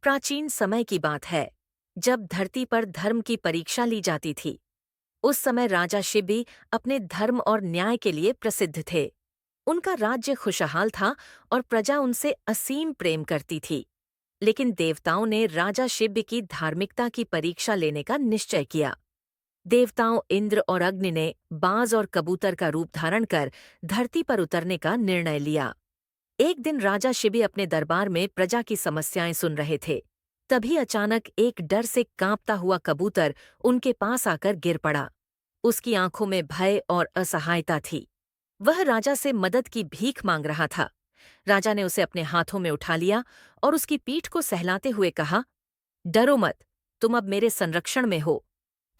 प्राचीन समय की बात है, जब धरती पर धर्म की परीक्षा ली जाती थी। उस समय राजा शिबी अपने धर्म और न्याय के लिए प्रसिद्ध थे। उनका राज्य खुशहाल था और प्रजा उनसे असीम प्रेम करती थी। लेकिन देवताओं ने राजा शिब्य की धार्मिकता की परीक्षा लेने का निश्चय किया। देवताओं इंद्र और अग्नि ने बाज और कबूतर का रूप धारण कर धरती पर उतरने का निर्णय लिया। एक दिन राजा शिबी अपने दरबार में प्रजा की समस्याएं सुन रहे थे। तभी अचानक एक डर से कांपता हुआ कबूतर उनके पास आकर गिर पड़ा। उसकी आंखों में भय और असहायता थी। वह राजा से मदद की भीख मांग रहा था। राजा ने उसे अपने हाथों में उठा लिया और उसकी पीठ को सहलाते हुए कहा, डरो मत, तुम अब मेरे संरक्षण में हो।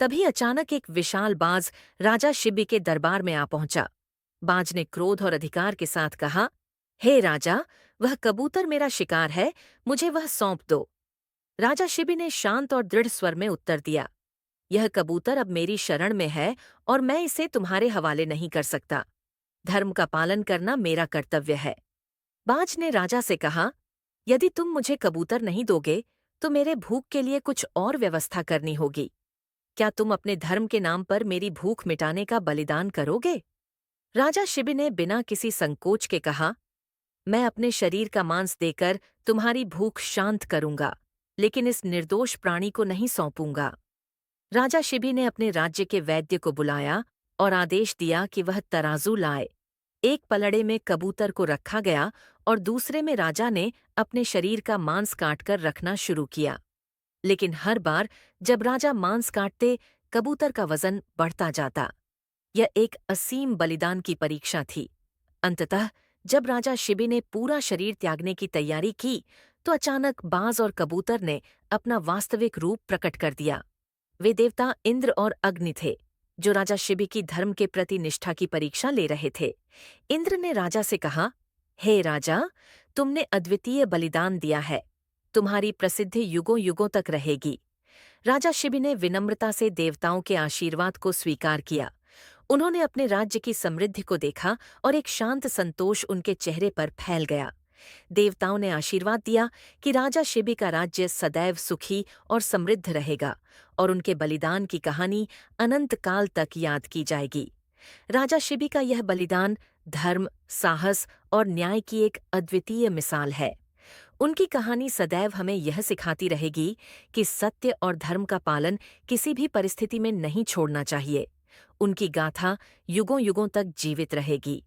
तभी अचानक एक विशाल बाज राजा शिबी के दरबार में आ पहुंचा। बाज ने क्रोध और अधिकार के साथ कहा, हे राजा, वह कबूतर मेरा शिकार है, मुझे वह सौंप दो। राजा शिबी ने शांत और दृढ़ स्वर में उत्तर दिया, यह कबूतर अब मेरी शरण में है और मैं इसे तुम्हारे हवाले नहीं कर सकता। धर्म का पालन करना मेरा कर्तव्य है। बाज ने राजा से कहा, यदि तुम मुझे कबूतर नहीं दोगे तो मेरे भूख के लिए कुछ और व्यवस्था करनी होगी। क्या तुम अपने धर्म के नाम पर मेरी भूख मिटाने का बलिदान करोगे? राजा शिबी ने बिना किसी संकोच के कहा, मैं अपने शरीर का मांस देकर तुम्हारी भूख शांत करूंगा, लेकिन इस निर्दोष प्राणी को नहीं सौंपूंगा। राजा शिबी ने अपने राज्य के वैद्य को बुलाया और आदेश दिया कि वह तराजू लाए। एक पलड़े में कबूतर को रखा गया और दूसरे में राजा ने अपने शरीर का मांस काटकर रखना शुरू किया। लेकिन हर बार जब राजा मांस काटते, कबूतर का वजन बढ़ता जाता। यह एक असीम बलिदान की परीक्षा थी। अंततः जब राजा शिबी ने पूरा शरीर त्यागने की तैयारी की, तो अचानक बाज और कबूतर ने अपना वास्तविक रूप प्रकट कर दिया। वे देवता इंद्र और अग्नि थे, जो राजा शिबी की धर्म के प्रति निष्ठा की परीक्षा ले रहे थे। इंद्र ने राजा से कहा, हे राजा, तुमने अद्वितीय बलिदान दिया है। तुम्हारी प्रसिद्धि युगों युगों तक रहेगी। राजा शिबी ने विनम्रता से देवताओं के आशीर्वाद को स्वीकार किया। उन्होंने अपने राज्य की समृद्धि को देखा और एक शांत संतोष उनके चेहरे पर फैल गया। देवताओं ने आशीर्वाद दिया कि राजा शिबी का राज्य सदैव सुखी और समृद्ध रहेगा और उनके बलिदान की कहानी अनंत काल तक याद की जाएगी। राजा शिबी का यह बलिदान धर्म, साहस और न्याय की एक अद्वितीय मिसाल है। उनकी कहानी सदैव हमें यह सिखाती रहेगी कि सत्य और धर्म का पालन किसी भी परिस्थिति में नहीं छोड़ना चाहिए। उनकी गाथा युगों युगों तक जीवित रहेगी।